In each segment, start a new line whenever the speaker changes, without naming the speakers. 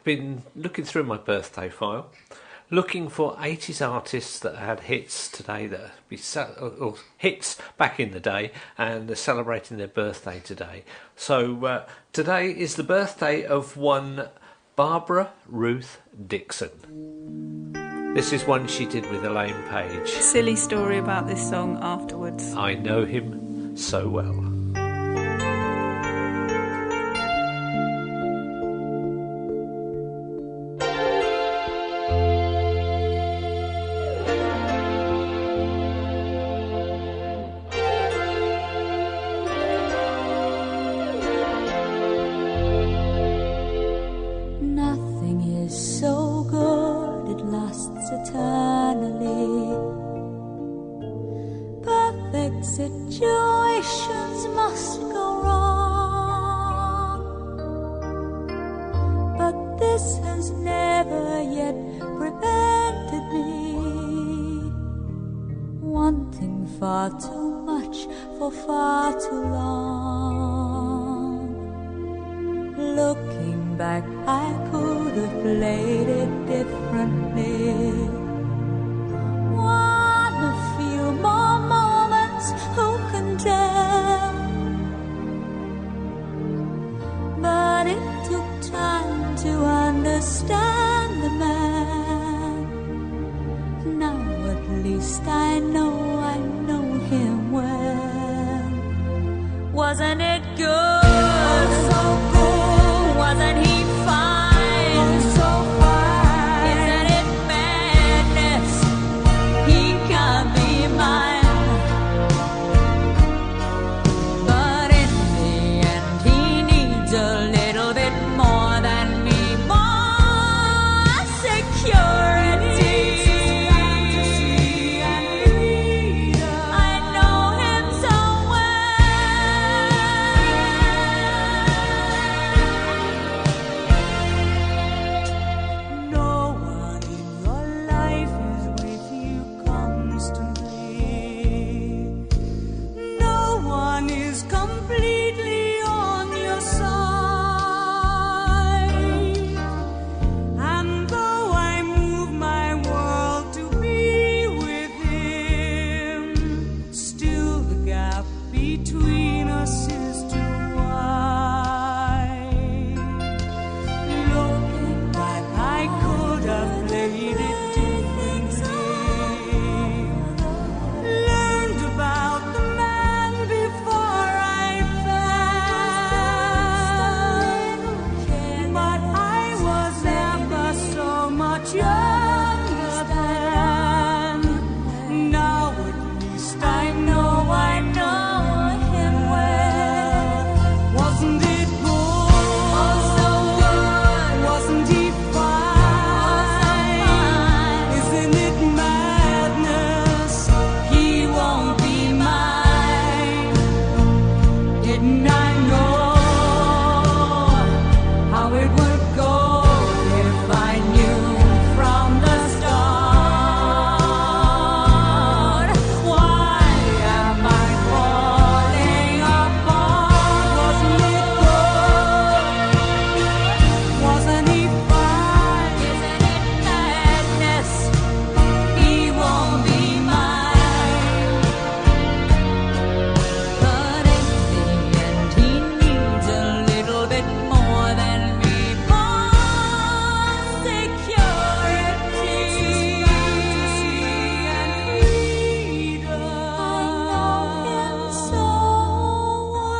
been looking through my birthday file, looking for 80s artists that had hits today, or hits back in the day, and they're celebrating their birthday today. So today is the birthday of one Barbara Ruth Dixon. This is one she did with Elaine Page.
Silly story about this song afterwards.
I know him so well.
Situations must go wrong, but this has never yet prevented me wanting far too much for far too long. Looking back, I could have played it differently. Want a few more moments, who can tell? But it took time to understand the man. Now at least I know him well. Wasn't it good? Oh, so good. Wasn't he fine? Oh, so fine. Isn't it madness? He can't be mine. But in the end, he needs a little bit more than me. More security. I know him so well. No one in your life is with you constantly. No one is completely on your side. And though I move my world to be with him, still the gap between us is too wide. Looking back, I could have played it differently. Learned about the man before I fell. But I was ever so much younger then. Now at least I know him well. Wasn't it good? Oh, so good. Wasn't he fine? Isn't it madness? He won't be mine. Didn't I know how it would go if I knew from the start? Why am I falling apart? Wasn't it good? Wasn't he fine? Isn't it madness? He won't be mine. But in the end, he needs a little bit more than me. More security and freedom. I know him so well.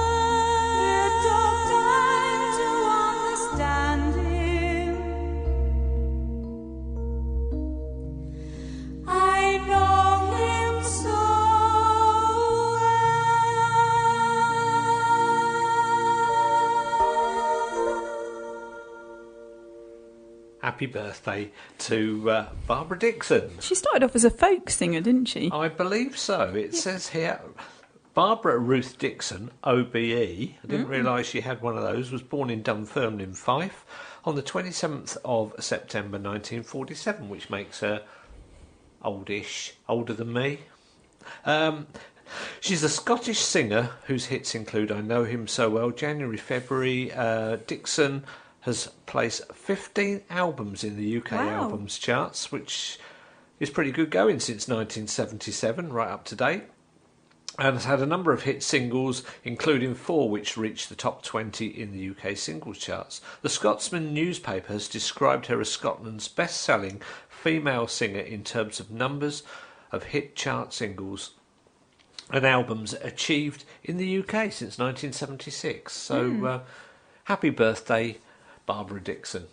It took time to understand him. I know him so
Happy birthday to Barbara Dixon.
She started off as a folk singer, didn't she?
I believe so. It says here, Barbara Ruth Dixon, OBE, I didn't realise she had one of those, was born in Dunfermline, Fife, on the 27th of September 1947, which makes her oldish, older than me. She's a Scottish singer whose hits include I Know Him So Well, January, February, Dixon, has placed 15 albums in the UK
Wow.
albums charts, which is pretty good going since 1977, right up to date. And has had a number of hit singles, including 4 which reached the top 20 in the UK singles charts. The Scotsman newspaper has described her as Scotland's best-selling female singer in terms of numbers of hit chart singles and albums achieved in the UK since 1976. So, happy birthday, Barbara Dickson.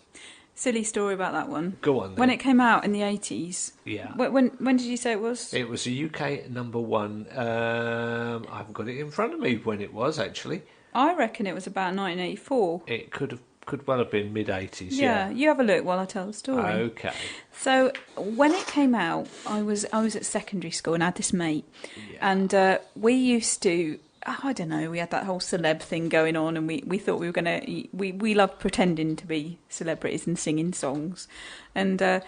Silly story about that one.
Go on then.
When it came out in the 80s.
Yeah.
When did you say it was?
It was a UK number 1. I haven't got it in front of me when it was, actually.
I reckon it was about 1984.
It could well have been mid-80s,
Yeah, you have a look while I tell the story.
Okay.
So when it came out, I was at secondary school and I had this mate,
Yeah.
and we used to. I don't know. We had that whole celeb thing going on, and we thought we were gonna. We loved pretending to be celebrities and singing songs, and it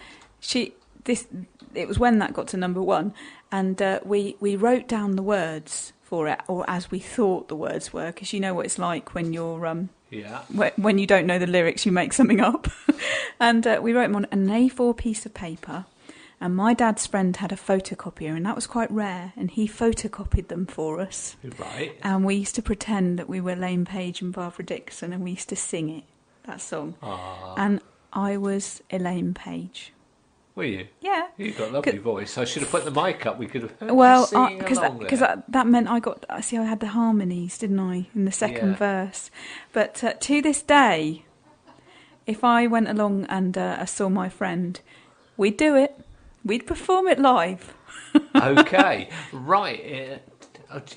was when that got to number 1, and we wrote down the words for it, or as we thought the words were, because you know what it's like when you're
Yeah.
when you don't know the lyrics, you make something up, and we wrote them on an A4 piece of paper. And my dad's friend had a photocopier, and that was quite rare, and he photocopied them for us.
Right.
And we used to pretend that we were Elaine Page and Barbara Dickson, and we used to sing it, that song. And I was Elaine Page.
Were you?
Yeah.
You've got a lovely voice. I should have put the mic up. We could have heard
Well,
you singing
because
along there.
that meant I had the harmonies, didn't I, in the second
Yeah.
verse. But to this day, if I went along and I saw my friend, we'd do it. We'd perform it live.
Okay, right.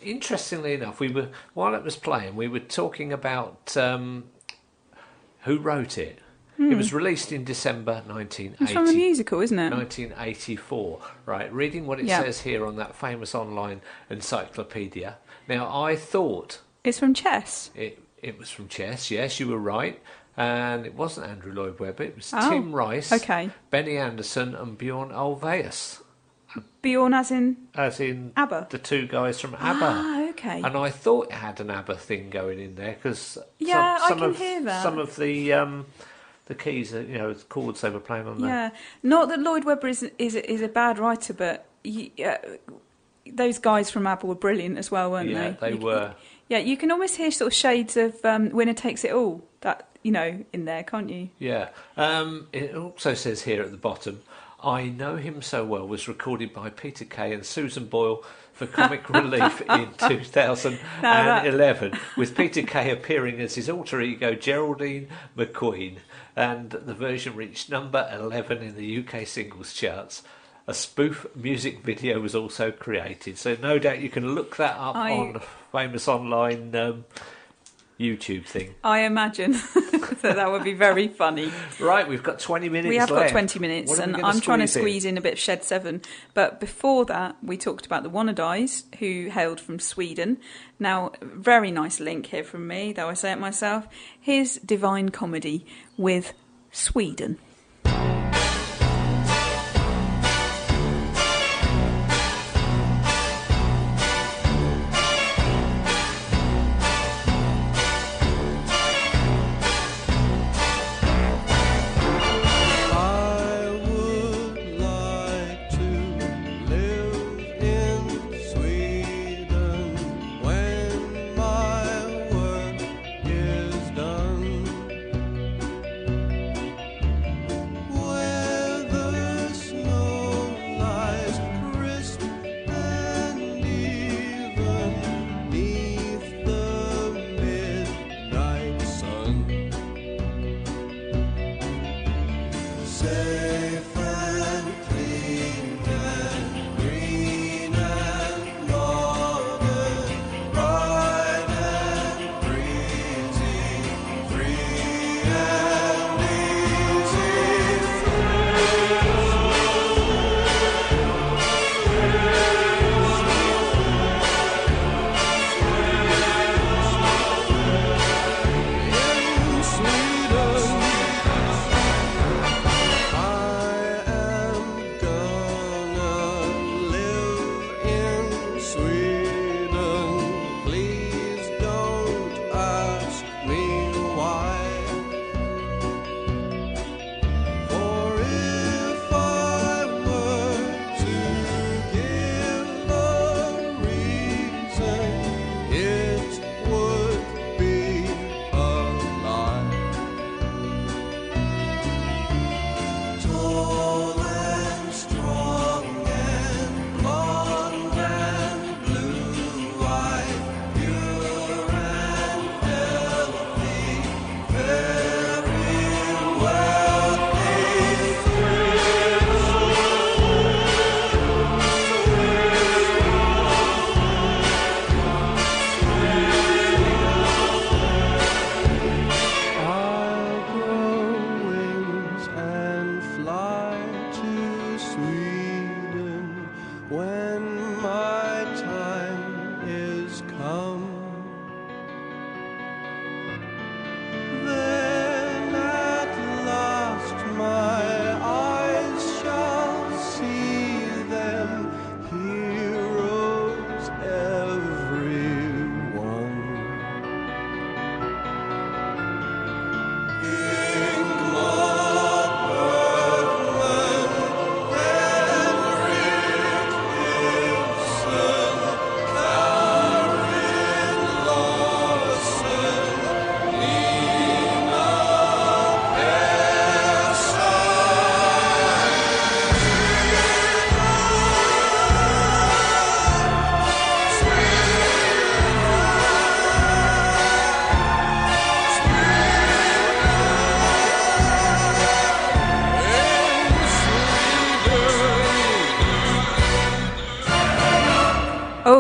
Interestingly enough, while it was playing, we were talking about who wrote it. It was released in December 1980.
It's from a musical, isn't it?
1984. Right, reading what it
Yeah.
says here on that famous online encyclopedia. Now, I thought
It's from Chess.
it was from Chess. Yes, you were right. And it wasn't Andrew Lloyd Webber. It was
Oh,
Tim Rice,
okay.
Benny Anderson, and Bjorn Ulvaeus.
Bjorn as in
As in
ABBA?
the 2 guys from ABBA.
Ah, okay.
And I thought it had an ABBA thing going in there because
Yeah, I can hear that.
Some of the keys, the chords they were playing on there.
Yeah, not that Lloyd Webber is a bad writer, but those guys from ABBA were brilliant as well, weren't
Yeah,
they?
they were.
Yeah, you can almost hear sort of shades of Winner Takes It All, that in there, can't you?
Yeah. It also says here at the bottom, I Know Him So Well was recorded by Peter Kay and Susan Boyle for Comic Relief in 2011, with Peter Kay appearing as his alter ego Geraldine McQueen, and the version reached number 11 in the UK singles charts. A spoof music video was also created, so no doubt you can look that up on the famous online YouTube thing.
I imagine that would be very funny.
Right, we've got 20 minutes
We have
left.
got 20 minutes,
What are we
and
gonna
I'm trying to
squeeze
squeeze in a bit of Shed 7. But before that, we talked about the Wannadies, who hailed from Sweden. Now, very nice link here from me, though I say it myself. Here's Divine Comedy with Sweden.
I would like to live in Sweden when my work is done.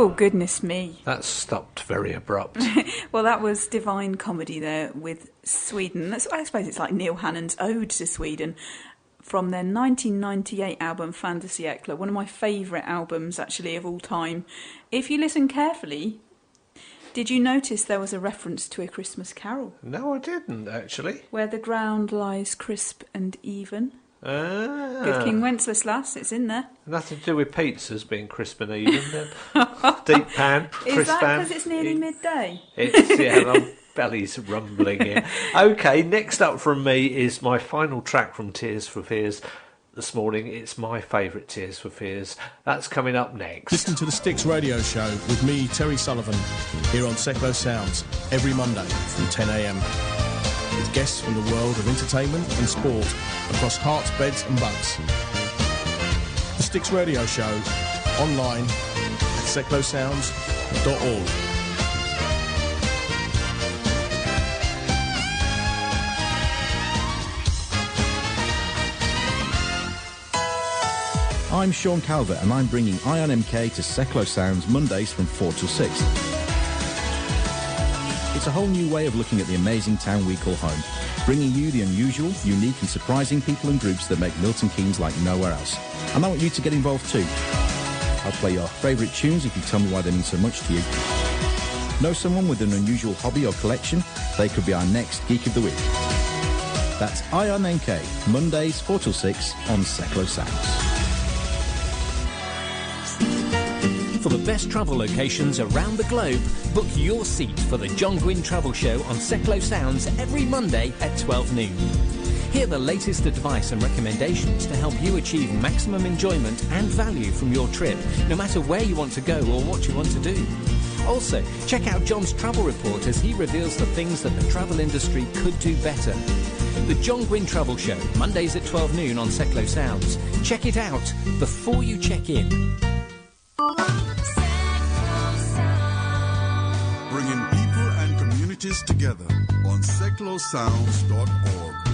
Oh, goodness me.
That stopped very abrupt.
Well, that was Divine Comedy there with Sweden. I suppose it's like Neil Hannon's Ode to Sweden from their 1998 album Fantasy Ekla, one of my favourite albums, actually, of all time. If you listen carefully, did you notice there was a reference to A Christmas Carol?
No, I didn't, actually.
Where the ground lies crisp and even.
Ah.
Good King Wenceslas, it's in there.
Nothing to do with pizzas being crisp and even. Then. Deep pan,
Is
crisp
that
pan.
because it's nearly midday?
It's, yeah, my belly's rumbling here. Okay, next up from me is my final track from Tears for Fears this morning. It's my favourite Tears for Fears. That's coming up next.
Listen to the Sticks radio show with me, Terry Sullivan, here on Seclo Sounds every Monday from 10 a.m. with guests from the world of entertainment and sport across hearts, beds and bucks. The Sticks radio show online at seclosounds.org.
I'm Sean Calvert and I'm bringing Ion MK to Seclo Sounds Mondays from 4 till 6. It's a whole new way of looking at the amazing town we call home, bringing you the unusual, unique and surprising people and groups that make Milton Keynes like nowhere else. And I want you to get involved too. I'll play your favourite tunes if you tell me why they mean so much to you. Know someone with an unusual hobby or collection? They could be our next Geek of the Week. That's Ion MK, Mondays 4 till 6 on Seclo Sounds.
For the best travel locations around the globe, book your seat for the John Gwynn Travel Show on Seclo Sounds every Monday at 12 noon. Hear the latest advice and recommendations to help you achieve maximum enjoyment and value from your trip, no matter where you want to go or what you want to do. Also, check out John's travel report as he reveals the things that the travel industry could do better. The John Gwynn Travel Show, Mondays at 12 noon on Seclo Sounds. Check it out before you check in.
Bringing people and communities together on seclosounds.org.